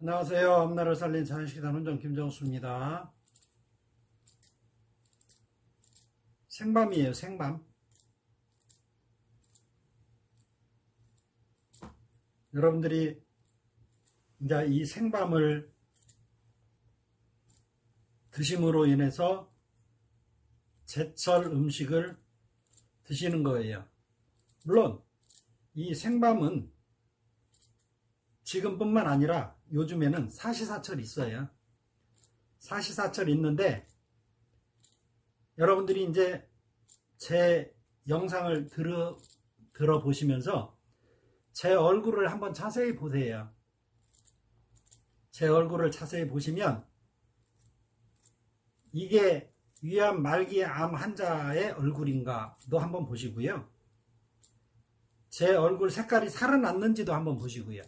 안녕하세요. 앞날을 살린 자연식단 원장 김정수입니다. 생밤이에요. 생밤. 여러분들이 이제 이 생밤을 드심으로 인해서 제철 음식을 드시는 거예요. 물론 이 생밤은 지금뿐만 아니라 요즘에는 사시사철 있어요. 사시사철 있는데 여러분들이 이제 제 영상을 들어보시면서 제 얼굴을 한번 자세히 보세요. 제 얼굴을 자세히 보시면 이게 위암 말기 암 환자의 얼굴인가도 한번 보시고요. 제 얼굴 색깔이 살아났는지도 한번 보시고요.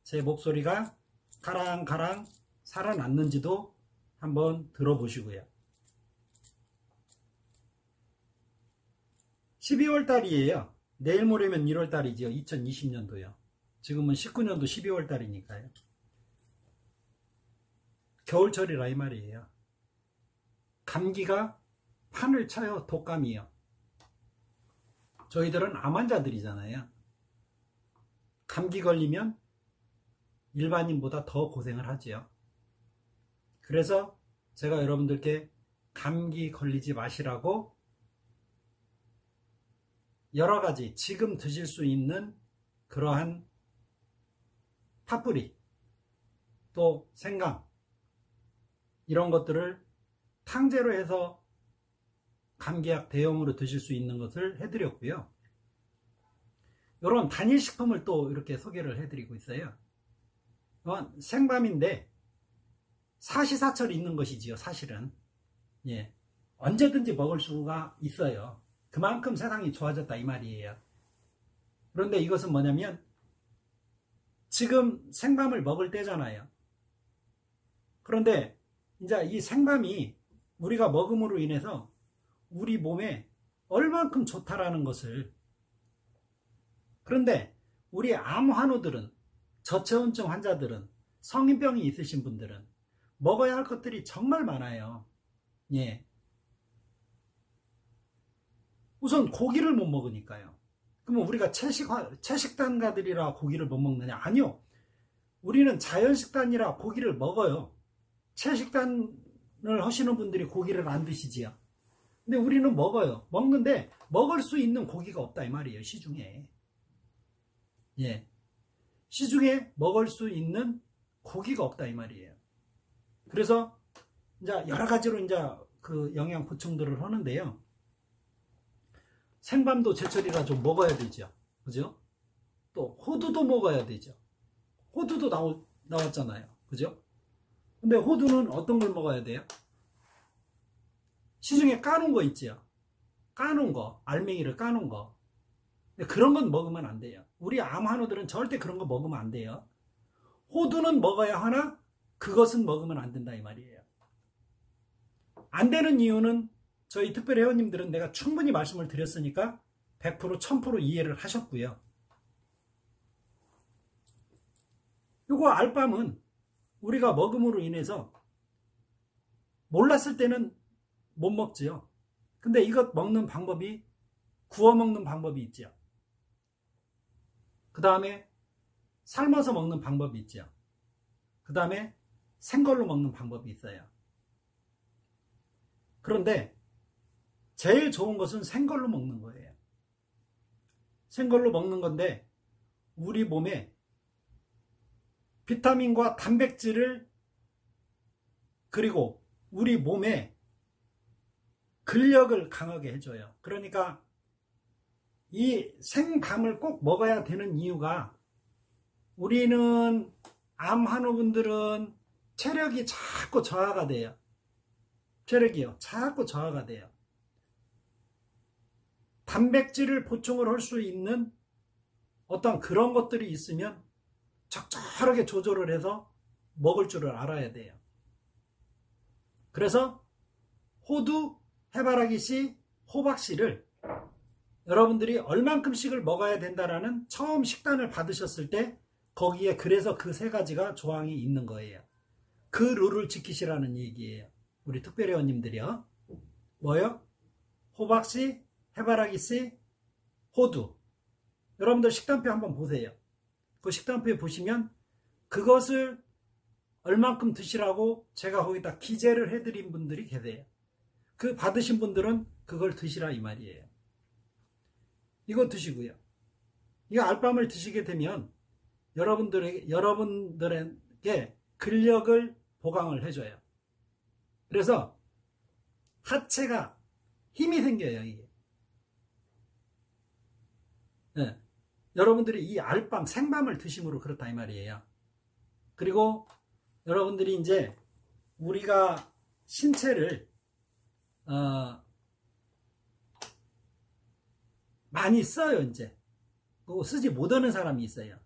제 목소리가 가랑가랑 살아났는지도 한번 들어보시고요. 12월 달이에요. 내일 모레면 1월 달이죠. 2020년도요. 지금은 19년도 12월 달이니까요. 겨울철이라 이 말이에요. 감기가 판을 쳐요. 독감이요. 저희들은 암 환자들이잖아요. 감기 걸리면 일반인보다 더 고생을 하지요. 그래서 제가 여러분들께 감기 걸리지 마시라고 여러가지 지금 드실 수 있는 그러한 파뿌리 또 생강 이런 것들을 탕제로 해서 감기약 대용으로 드실 수 있는 것을 해드렸고요. 이런 단일식품을 또 이렇게 소개를 해드리고 있어요. 생밤인데 사시사철이 있는 것이지요. 사실은 언제든지 먹을 수가 있어요. 그만큼 세상이 좋아졌다 이 말이에요. 그런데 이것은 뭐냐면 지금 생밤을 먹을 때잖아요. 그런데 이제 이 생밤이 우리가 먹음으로 인해서 우리 몸에 얼만큼 좋다라는 것을, 그런데 우리 암 환우들은, 저체온증 환자들은, 성인병이 있으신 분들은 먹어야 할 것들이 정말 많아요. 우선 고기를 못 먹으니까요. 그러면 우리가 채식단가들이라 고기를 못 먹느냐? 아니요. 우리는 자연식단이라 고기를 먹어요. 채식단을 하시는 분들이 고기를 안 드시지요. 근데 우리는 먹어요. 먹는데 먹을 수 있는 고기가 없다 이 말이에요. 시중에. 시중에 먹을 수 있는 고기가 없다 이 말이에요. 그래서 이제 여러 가지로 이제 그 영양 보충들을 하는데요. 생밤도 제철이라 좀 먹어야 되죠. 그죠? 또 호두도 먹어야 되죠. 호두도 나왔잖아요. 그죠? 근데 호두는 어떤 걸 먹어야 돼요? 시중에 까놓은 거 있죠. 까놓은 거, 알맹이를 까놓은 거. 근데 그런 건 먹으면 안 돼요. 우리 암 환우들은 절대 그런 거 먹으면 안 돼요. 호두는 먹어야 하나 그것은 먹으면 안 된다 이 말이에요. 안 되는 이유는 저희 특별 회원님들은 내가 충분히 말씀을 드렸으니까 100% 1000% 이해를 하셨고요. 요거 알밤은 우리가 먹음으로 인해서 몰랐을 때는 못 먹지요. 근데 이것 먹는 방법이 구워 먹는 방법이 있죠. 그 다음에 삶아서 먹는 방법이 있죠. 그 다음에 생걸로 먹는 방법이 있어요. 그런데 제일 좋은 것은 생걸로 먹는 거예요. 생걸로 먹는 건데 우리 몸에 비타민과 단백질을, 그리고 우리 몸에 근력을 강하게 해줘요. 그러니까 이 생밤을 꼭 먹어야 되는 이유가, 우리는 암 환우분들은 체력이 자꾸 저하가 돼요. 체력이요. 자꾸 저하가 돼요. 단백질을 보충을 할 수 있는 어떤 그런 것들이 있으면 적절하게 조절을 해서 먹을 줄을 알아야 돼요. 그래서 호두, 해바라기씨, 호박씨를 여러분들이 얼만큼씩을 먹어야 된다라는 처음 식단을 받으셨을 때 거기에 그래서 그 세 가지가 조항이 있는 거예요. 그 룰을 지키시라는 얘기예요. 우리 특별회원님들이요. 뭐요? 호박씨, 해바라기씨, 호두. 여러분들 식단표 한번 보세요. 그 식단표에 보시면 그것을 얼만큼 드시라고 제가 거기다 기재를 해드린 분들이 계세요. 그 받으신 분들은 그걸 드시라 이 말이에요. 이거 드시고요. 이 알밤을 드시게 되면 여러분들에게 근력을 보강을 해줘요. 그래서 하체가 힘이 생겨요. 이게. 네. 여러분들이 이 알밤, 생밤을 드심으로 그렇다 이 말이에요. 그리고 여러분들이 이제 우리가 신체를 많이 써요. 이제 쓰지 못하는 사람이 있어요.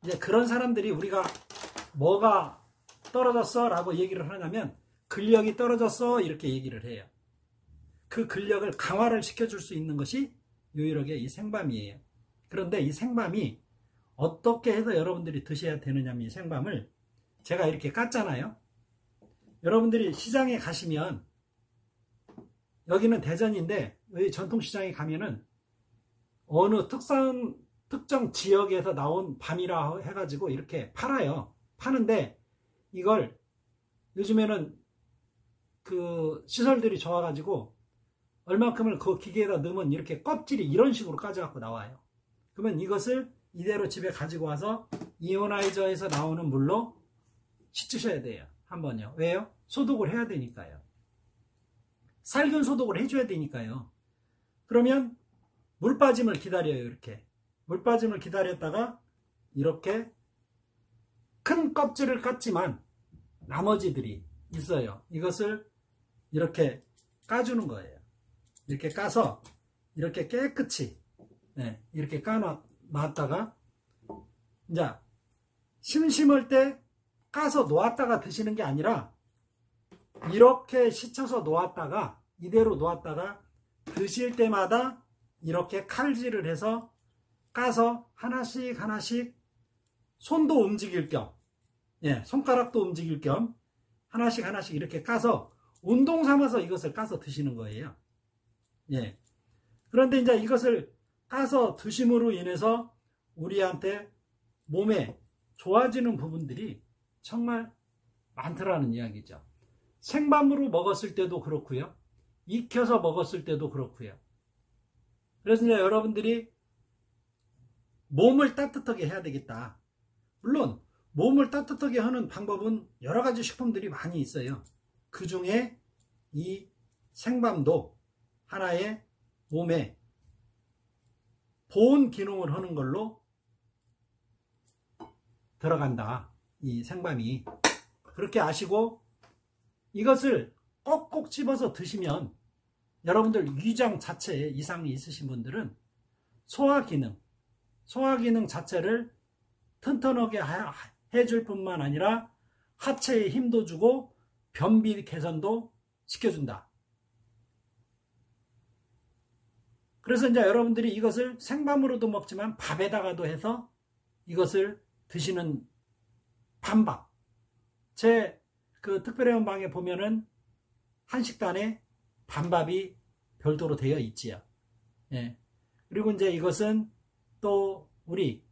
이제 그런 사람들이 우리가 뭐가 떨어졌어 라고 얘기를 하냐면 근력이 떨어졌어 이렇게 얘기를 해요. 그 근력을 강화를 시켜줄 수 있는 것이 유일하게 이 생밤이에요. 그런데 이 생밤이 어떻게 해서 여러분들이 드셔야 되느냐면 이 생밤을 제가 이렇게 깠잖아요. 여러분들이 시장에 가시면 여기는 대전인데 여기 전통시장에 가면은 어느 특정 지역에서 나온 밤이라 해가지고 이렇게 팔아요. 파는데 이걸 요즘에는 그 시설들이 좋아가지고 얼만큼을 그 기계에다 넣으면 이렇게 껍질이 이런 식으로 까져갖고 나와요. 그러면 이것을 이대로 집에 가지고 와서 이오나이저에서 나오는 물로 씻으셔야 돼요. 한번요. 왜요? 소독을 해야 되니까요. 살균 소독을 해줘야 되니까요. 그러면 물 빠짐을 기다려요. 이렇게 물 빠짐을 기다렸다가 이렇게 큰 껍질을 깠지만 나머지들이 있어요. 이것을 이렇게 까주는 거예요. 이렇게 까서 이렇게 깨끗이 이렇게 까놨다가 이제 심심할 때 까서 놓았다가 드시는 게 아니라 이렇게 씻어서 놓았다가 이대로 놓았다가 드실 때마다 이렇게 칼질을 해서 까서 하나씩 하나씩 손도 움직일 겸 손가락도 움직일 겸 하나씩 하나씩 이렇게 까서 운동 삼아서 이것을 까서 드시는 거예요. 그런데 이제 이것을 까서 드심으로 인해서 우리한테 몸에 좋아지는 부분들이 정말 많더라는 이야기죠. 생밤으로 먹었을 때도 그렇고요. 익혀서 먹었을 때도 그렇고요. 그래서 이제 여러분들이 몸을 따뜻하게 해야 되겠다. 물론 몸을 따뜻하게 하는 방법은 여러 가지 식품들이 많이 있어요. 그 중에 이 생밤도 하나의 몸에 보온 기능을 하는 걸로 들어간다. 이 생밤이. 그렇게 아시고 이것을 꼭꼭 집어서 드시면 여러분들 위장 자체에 이상이 있으신 분들은 소화 기능 자체를 튼튼하게 해줄 뿐만 아니라 하체에 힘도 주고 변비 개선도 시켜준다. 그래서 이제 여러분들이 이것을 생밤으로도 먹지만 밥에다가도 해서 이것을 드시는 밤밥. 제 그 특별회원 방에 보면은 한식단에 밤밥이 별도로 되어 있지요. 그리고 이제 이것은 또 우리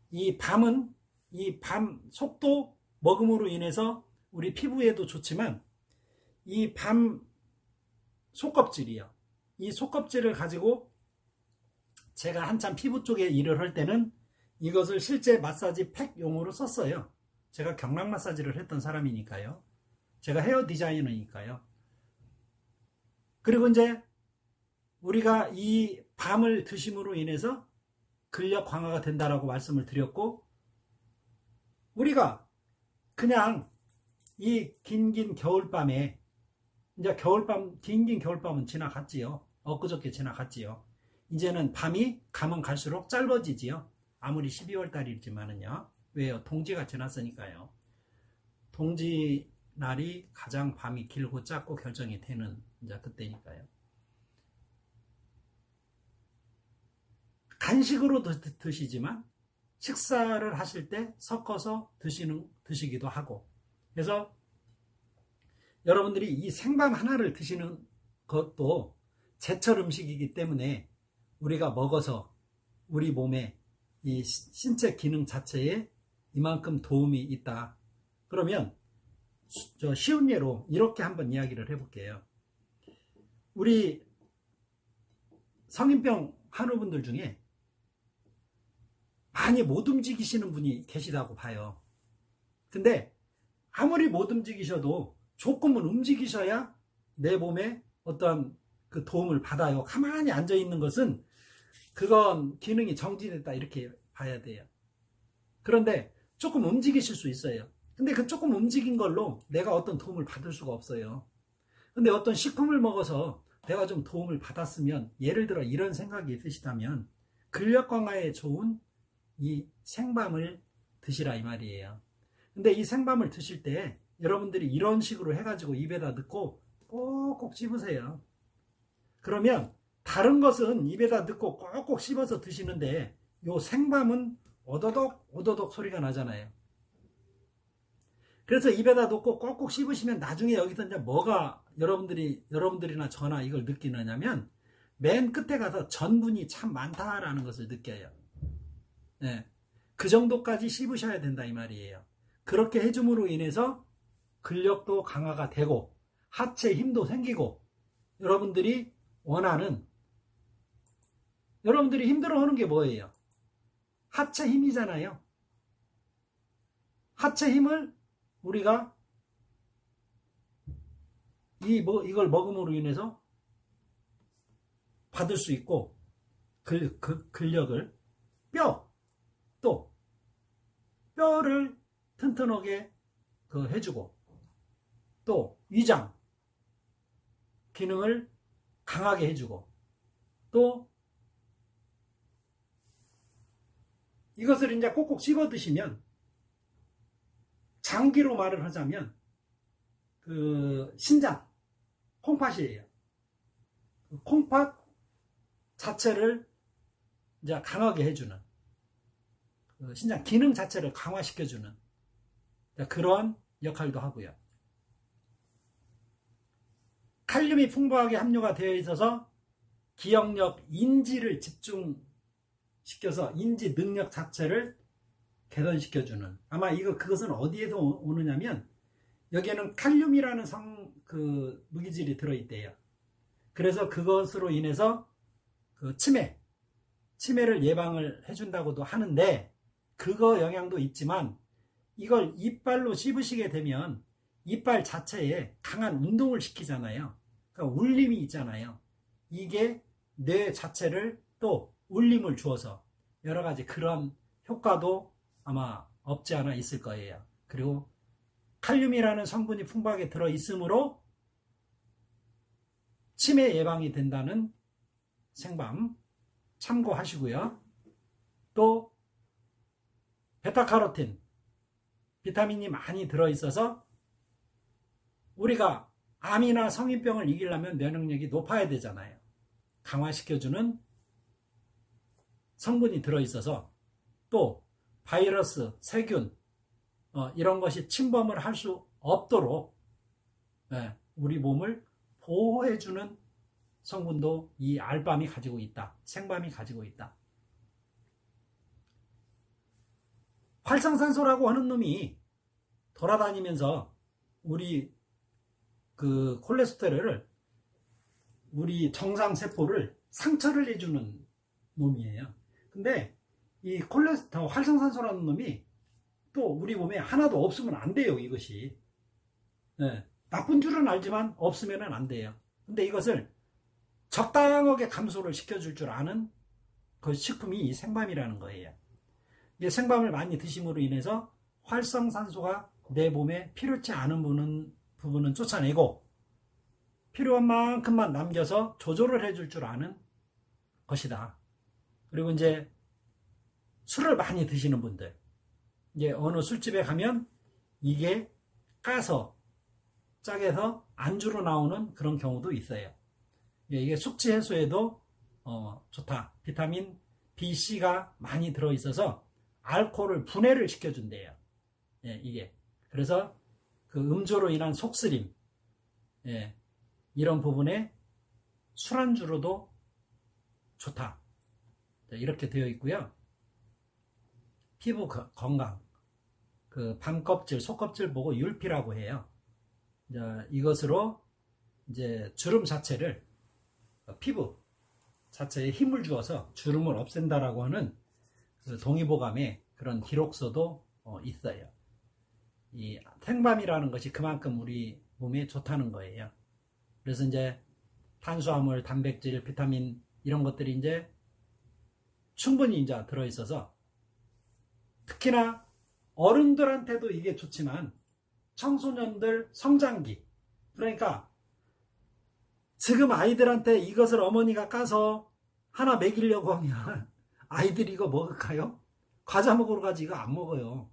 이 밤은 이 밤 속도 먹음으로 인해서 우리 피부에도 좋지만 이 밤 속껍질이요. 이 속껍질을 가지고 제가 한참 피부 쪽에 일을 할 때는 이것을 실제 마사지 팩용으로 썼어요. 제가 경락 마사지를 했던 사람이니까요. 제가 헤어 디자이너니까요. 그리고 이제 우리가 이 밤을 드심으로 인해서 근력 강화가 된다라고 말씀을 드렸고, 우리가 그냥 이 긴 겨울밤에 이제 긴 겨울밤은 지나갔지요. 엊그저께 지나갔지요. 이제는 밤이 가면 갈수록 짧아지지요. 아무리 12월 달이지만은요. 왜요? 동지가 지났으니까요. 동지 날이 가장 밤이 길고 짧고 결정이 되는 이제 그때니까요. 간식으로 드시지만 식사를 하실 때 섞어서 드시기도 하고. 그래서 여러분들이 이 생밤 하나를 드시는 것도 제철 음식이기 때문에 우리가 먹어서 우리 몸에 이 신체 기능 자체에 이만큼 도움이 있다. 그러면 쉬운 예로 이렇게 한번 이야기를 해볼게요. 우리 성인병 환우분들 중에 많이 못 움직이시는 분이 계시다고 봐요. 근데 아무리 못 움직이셔도 조금은 움직이셔야 내 몸에 어떤 그 도움을 받아요. 가만히 앉아 있는 것은 그건 기능이 정지됐다 이렇게 봐야 돼요. 그런데 조금 움직이실 수 있어요. 근데 그 조금 움직인 걸로 내가 어떤 도움을 받을 수가 없어요. 근데 어떤 식품을 먹어서 내가 좀 도움을 받았으면, 예를 들어 이런 생각이 있으시다면 근력 강화에 좋은 이 생밤을 드시라 이 말이에요. 근데 이 생밤을 드실 때 여러분들이 이런 식으로 해가지고 입에다 넣고 꼭꼭 씹으세요. 그러면 다른 것은 입에다 넣고 꼭꼭 씹어서 드시는데 요 생밤은 오도독 오도독 소리가 나잖아요. 그래서 입에다 넣고 꼭꼭 씹으시면 나중에 여기서 이제 뭐가 여러분들이나 저나 이걸 느끼느냐면 맨 끝에 가서 전분이 참 많다라는 것을 느껴요. 네. 그 정도까지 씹으셔야 된다 이 말이에요. 그렇게 해줌으로 인해서 근력도 강화가 되고 하체 힘도 생기고 여러분들이 원하는, 여러분들이 힘들어하는 게 뭐예요? 하체 힘이잖아요. 하체 힘을 우리가 이걸 먹음으로 인해서 받을 수 있고, 근력을, 또 뼈를 튼튼하게 해주고, 또 위장 기능을 강하게 해주고, 또 이것을 이제 꼭꼭 씹어 드시면, 장기로 말을 하자면 신장, 콩팥이에요. 콩팥 자체를 이제 강하게 해주는, 신장 기능 자체를 강화시켜주는 그런 역할도 하고요. 칼륨이 풍부하게 함유가 되어 있어서 기억력, 인지를 집중시켜서 인지 능력 자체를 개선시켜주는, 아마 그것은 어디에서 오느냐면 여기에는 칼륨이라는 무기질이 들어있대요. 그래서 그것으로 인해서 치매를 예방을 해준다고도 하는데, 그거 영향도 있지만 이걸 이빨로 씹으시게 되면 이빨 자체에 강한 운동을 시키잖아요. 그러니까 울림이 있잖아요. 이게 뇌 자체를 또 울림을 주어서 여러 가지 그런 효과도 아마 없지 않아 있을 거예요. 그리고 칼륨이라는 성분이 풍부하게 들어있으므로 치매 예방이 된다는 생밤 참고하시고요. 또 베타카로틴, 비타민이 많이 들어있어서 우리가 암이나 성인병을 이기려면 면역력이 높아야 되잖아요. 강화시켜주는 성분이 들어있어서, 또 바이러스, 세균 이런 것이 침범을 할 수 없도록 우리 몸을 보호해주는 성분도 이 알밤이 가지고 있다. 생밤이 가지고 있다. 활성산소라고 하는 놈이 돌아다니면서 우리 콜레스테롤을, 우리 정상세포를 상처를 내주는 놈이에요. 근데 이 활성산소라는 놈이 또 우리 몸에 하나도 없으면 안 돼요. 이것이 나쁜 줄은 알지만 없으면 안 돼요. 근데 이것을 적당하게 감소를 시켜줄 줄 아는 그 식품이 이 생밤이라는 거예요. 이 생밤을 많이 드심으로 인해서 활성산소가 내 몸에 필요치 않은 부분은 쫓아내고 필요한 만큼만 남겨서 조절을 해줄 줄 아는 것이다. 그리고 이제 술을 많이 드시는 분들, 이제 어느 술집에 가면 이게 까서 짝에서 안주로 나오는 그런 경우도 있어요. 이게 숙취 해소에도 좋다. 비타민 B, C가 많이 들어있어서 알코올을 분해를 시켜준대요. 예, 이게. 그래서 그 음주로 인한 속쓰림, 예, 이런 부분에 술안주로도 좋다. 이렇게 되어 있고요. 피부 건강, 그 밤껍질, 속껍질 보고 율피라고 해요. 이것으로 이제 주름 자체를, 피부 자체에 힘을 주어서 주름을 없앤다라고 하는 그 동의보감에 그런 기록서도 있어요. 이 생밤이라는 것이 그만큼 우리 몸에 좋다는 거예요. 그래서 이제 탄수화물, 단백질, 비타민 이런 것들이 이제 충분히 이제 들어있어서 특히나 어른들한테도 이게 좋지만 청소년들 성장기, 그러니까 지금 아이들한테 이것을 어머니가 까서 하나 먹이려고 하면 아이들이 이거 먹을까요? 과자 먹으러 가지 이거 안 먹어요.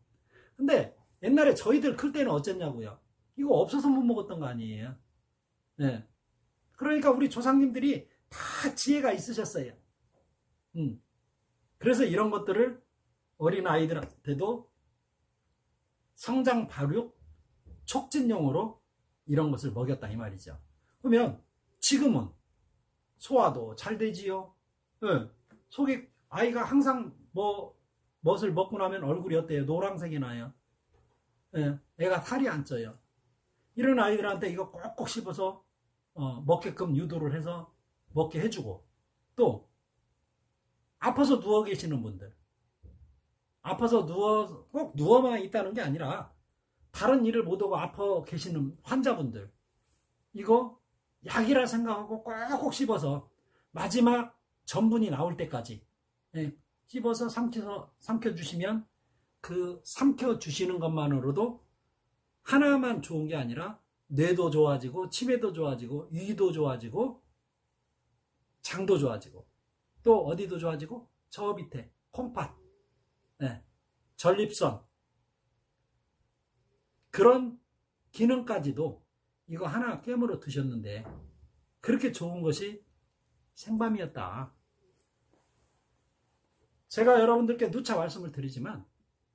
근데 옛날에 저희들 클 때는 어쨌냐고요? 이거 없어서 못 먹었던 거 아니에요? 네. 그러니까 우리 조상님들이 다 지혜가 있으셨어요. 그래서 이런 것들을 어린 아이들한테도 성장 발육 촉진용으로 이런 것을 먹였다 이 말이죠. 그러면 지금은 소화도 잘 되지요. 네. 속에 아이가 항상 무엇을 먹고 나면 얼굴이 어때요? 노란색이 나요. 네. 애가 살이 안 쪄요. 이런 아이들한테 이거 꼭꼭 씹어서 먹게끔 유도를 해서 먹게 해주고, 또 아파서 누워 계시는 분들, 아파서 꼭 누워만 있다는 게 아니라 다른 일을 못하고 아파 계시는 환자분들, 이거 약이라 생각하고 꼭꼭 씹어서 마지막 전분이 나올 때까지 씹어서 삼켜주시면 그 삼켜주시는 것만으로도 하나만 좋은 게 아니라 뇌도 좋아지고 치매도 좋아지고 위도 좋아지고 장도 좋아지고 또 어디도 좋아지고 저 밑에 콩팥, 전립선 그런 기능까지도 이거 하나 깨물어 드셨는데 그렇게 좋은 것이 생밤이었다. 제가 여러분들께 누차 말씀을 드리지만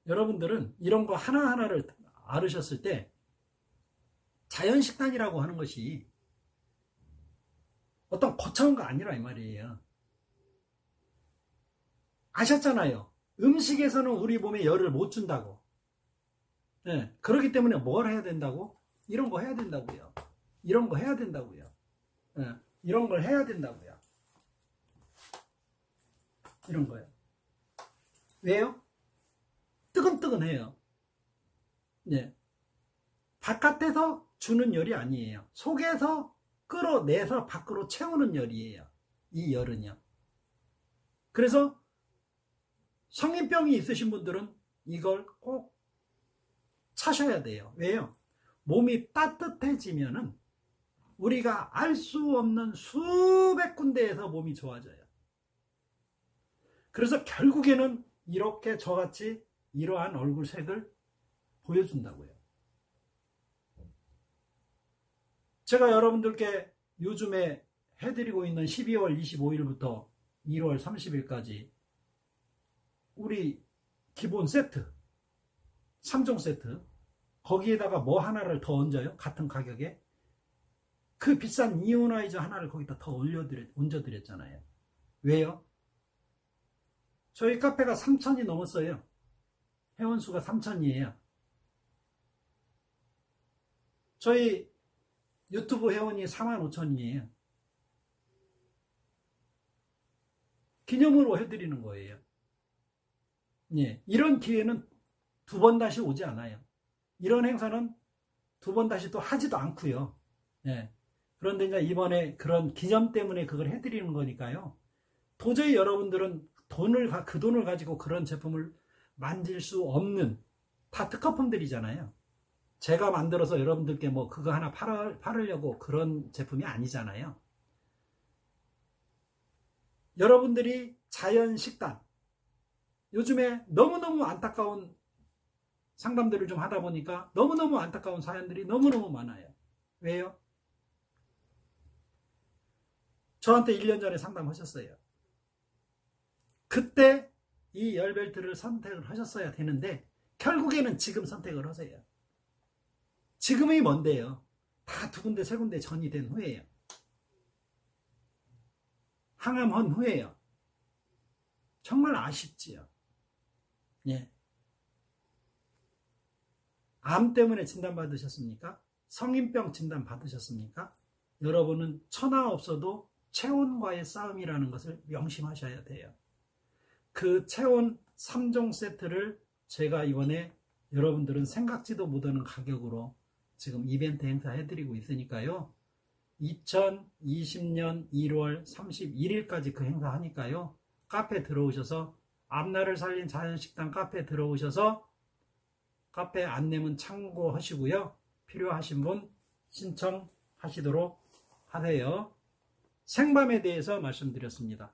여러분들은 이런 거 하나하나를 알으셨을 때 자연식단이라고 하는 것이 어떤 거창한 거 아니라 이 말이에요. 아셨잖아요. 음식에서는 우리 몸에 열을 못 준다고. 그렇기 때문에 뭘 해야 된다고? 이런 거 해야 된다고요. 이런 거 해야 된다고요. 이런 걸 해야 된다고요. 이런 거요. 왜요? 뜨끈뜨끈해요. 바깥에서 주는 열이 아니에요. 속에서 끌어내서 밖으로 채우는 열이에요. 이 열은요. 그래서 성인병이 있으신 분들은 이걸 꼭 차셔야 돼요. 왜요? 몸이 따뜻해지면은 우리가 알 수 없는 수백 군데에서 몸이 좋아져요. 그래서 결국에는 이렇게 저같이 이러한 얼굴색을 보여준다고요. 제가 여러분들께 요즘에 해드리고 있는 12월 25일부터 1월 30일까지 우리 기본 세트 3종 세트 거기에다가 뭐 하나를 더 얹어요? 같은 가격에 그 비싼 이오나이저 하나를 거기다 더 얹어드렸잖아요. 왜요? 저희 카페가 3,000이 넘었어요. 회원수가 3,000이에요. 저희 유튜브 회원이 45,000이에요. 기념으로 해드리는 거예요. 이런 기회는 두 번 다시 오지 않아요. 이런 행사는 두 번 다시 또 하지도 않고요. 그런데 이제 이번에 그런 기념 때문에 그걸 해드리는 거니까요. 도저히 여러분들은 그 돈을 가지고 그런 제품을 만질 수 없는 다 특허품들이잖아요. 제가 만들어서 여러분들께 뭐 그거 하나 팔으려고 그런 제품이 아니잖아요. 여러분들이 자연식단 요즘에 너무너무 안타까운 상담들을 좀 하다 보니까 너무너무 안타까운 사연들이 너무너무 많아요. 왜요? 저한테 1년 전에 상담하셨어요. 그때 이 열벨트를 선택을 하셨어야 되는데 결국에는 지금 선택을 하세요. 지금이 뭔데요? 다 두 군데 세 군데 전이 된 후에요. 항암한 후에요. 정말 아쉽지요. 예. 암 때문에 진단받으셨습니까? 성인병 진단받으셨습니까? 여러분은 천하 없어도 체온과의 싸움이라는 것을 명심하셔야 돼요. 그 체온 3종 세트를 제가 이번에 여러분들은 생각지도 못하는 가격으로 지금 이벤트 행사 해드리고 있으니까요. 2020년 1월 31일까지 그 행사 하니까요. 카페 들어오셔서 앞날을 살린 자연식단 카페 들어오셔서 카페 안내문 참고하시고요. 필요하신 분 신청하시도록 하세요. 생밤에 대해서 말씀드렸습니다.